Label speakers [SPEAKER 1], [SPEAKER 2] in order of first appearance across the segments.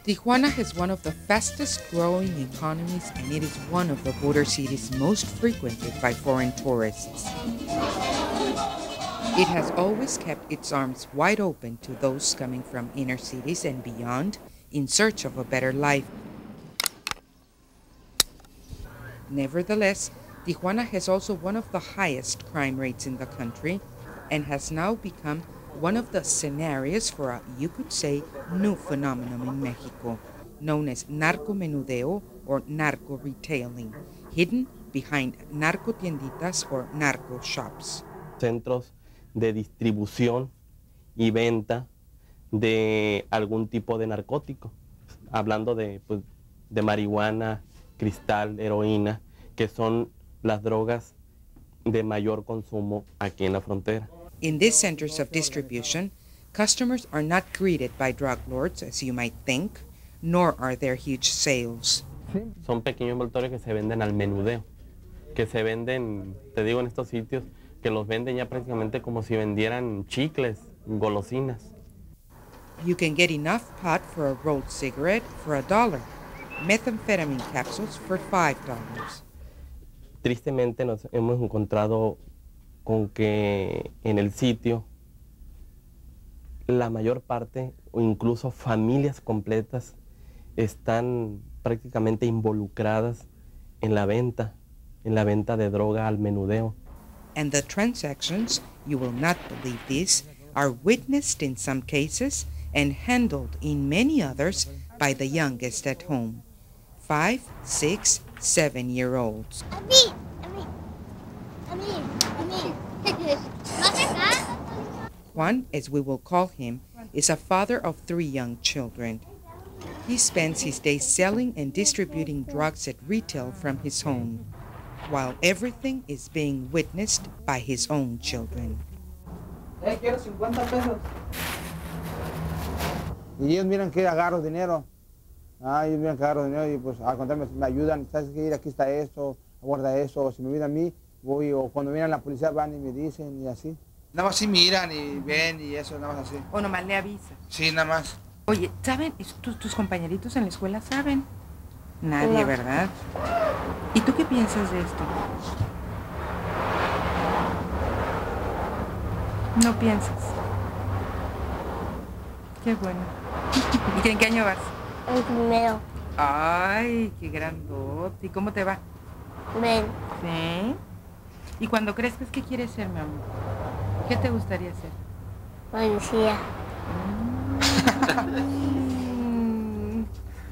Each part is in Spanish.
[SPEAKER 1] Tijuana has one of the fastest growing economies, and it is one of the border cities most frequented by foreign tourists. It has always kept its arms wide open to those coming from inner cities and beyond in search of a better life. Nevertheless, Tijuana has also one of the highest crime rates in the country and has now become one of the scenarios for a, you could say, new phenomenon in Mexico, known as narco menudeo or narco retailing, hidden behind narco tienditas or narco shops.
[SPEAKER 2] Centros de distribución y venta de algún tipo de narcótico, hablando de marihuana, cristal, heroína, que son las drogas de mayor consumo aquí en la frontera.
[SPEAKER 1] In these centers of distribution, customers are not greeted by drug lords, as you might think, nor are there huge sales.
[SPEAKER 2] Son pequeños envoltorios que se venden al menudeo, que se venden, te digo, en estos sitios, que los venden ya prácticamente como si vendieran chicles, golosinas.
[SPEAKER 1] You can get enough pot for a rolled cigarette for $1, methamphetamine capsules for $5.
[SPEAKER 2] Tristemente nos hemos encontrado con que en el sitio la mayor parte o incluso familias completas están prácticamente involucradas en la venta de droga al menudeo.
[SPEAKER 1] And the transactions, you will not believe this, are witnessed in some cases and handled in many others by the youngest at home, 5, 6, 7-year-olds. Juan, as we will call him, is a father of 3 young children. He spends his days selling and distributing drugs at retail from his home, while everything is being witnessed by his own children.
[SPEAKER 3] Quiero 50 pesos. Y ellos miran que agarro dinero. Ellos miran que agarro dinero y pues al contrario me ayudan. ¿Sabes qué? Aquí está esto, guarda eso. O si me olvida a mí, voy, o cuando miran la policía van y me dicen y así. Nada más sí miran y ven y eso, nada más así.
[SPEAKER 1] O nomás le avisa.
[SPEAKER 3] Sí, nada más.
[SPEAKER 1] Oye, ¿saben? ¿Tus compañeritos en la escuela saben? Nadie, no. ¿Verdad? ¿Y tú qué piensas de esto? No piensas. Qué bueno. ¿Y en qué año vas?
[SPEAKER 4] En primero.
[SPEAKER 1] Ay, qué grandote. ¿Y cómo te va?
[SPEAKER 4] Bien.
[SPEAKER 1] ¿Sí? ¿Y cuando crezcas qué quieres ser, mi amor? ¿Qué te gustaría ser?
[SPEAKER 4] Policía.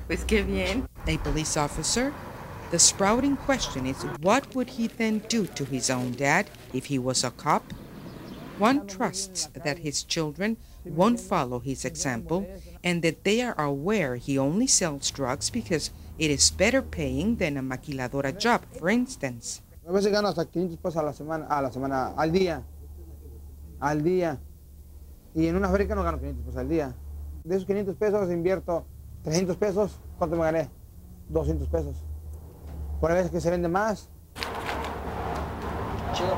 [SPEAKER 1] Pues qué bien. A police officer? The sprouting question is, what would he then do to his own dad if he was a cop? One trusts that his children won't follow his example and that they are aware he only sells drugs because it is better paying than a maquiladora job, for instance.
[SPEAKER 3] A veces gano hasta 500 pesos al día. Y en una fábrica no gano 500 pesos al día. De esos 500 pesos invierto 300 pesos. ¿Cuánto me gané? 200 pesos. Por veces que se vende más. Chido.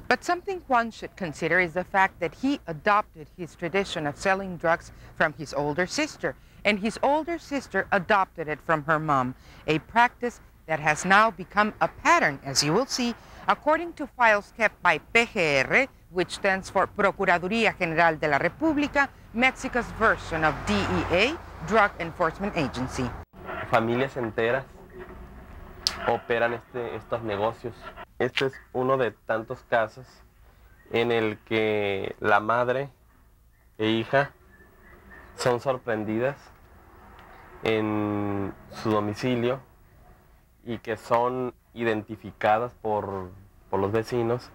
[SPEAKER 1] But something Juan should consider is the fact that he adopted his tradition of selling drugs from his older sister, and his older sister adopted it from her mom, a practice that has now become a pattern, as you will see, according to files kept by PGR, which stands for Procuraduría General de la República, Mexico's version of DEA, Drug Enforcement Agency.
[SPEAKER 2] Familias enteras operan estos negocios. Este es uno de tantos casos en el que la madre e hija son sorprendidas en su domicilio y que son identificadas por los vecinos,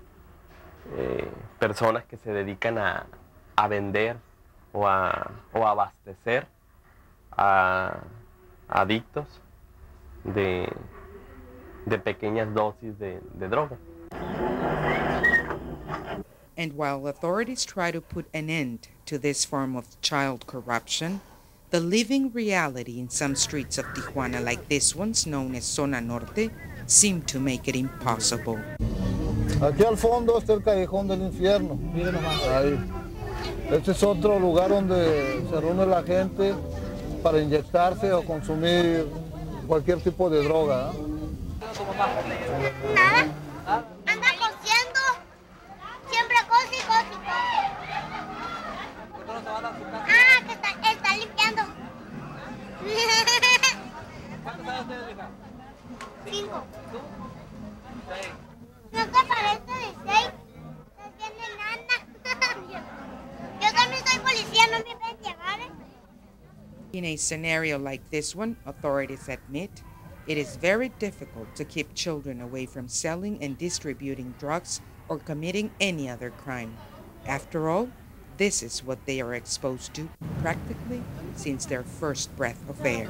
[SPEAKER 2] personas que se dedican a vender o a abastecer a adictos de pequeñas dosis de droga.
[SPEAKER 1] And while authorities try to put an end to this form of child corruption, the living reality in some streets of Tijuana, like this one's known as Zona Norte, seem to make it impossible.
[SPEAKER 5] Aquí al fondo está el callejón del infierno. Miren nomás. Ahí. Este es otro lugar donde se reúne la gente para inyectarse o consumir cualquier tipo de droga.
[SPEAKER 4] Nada. Anda cosiendo. Siempre cose y cose y cose. Ah, que está limpiando.
[SPEAKER 6] ¿Cuántos años tienes, hija?
[SPEAKER 4] 5. ¿No te parece de 6? No tiene nada. Yo también soy policía, no me pueden llevar.
[SPEAKER 1] In a scenario like this one, authorities admit it is very difficult to keep children away from selling and distributing drugs or committing any other crime. After all, this is what they are exposed to practically since their first breath of air.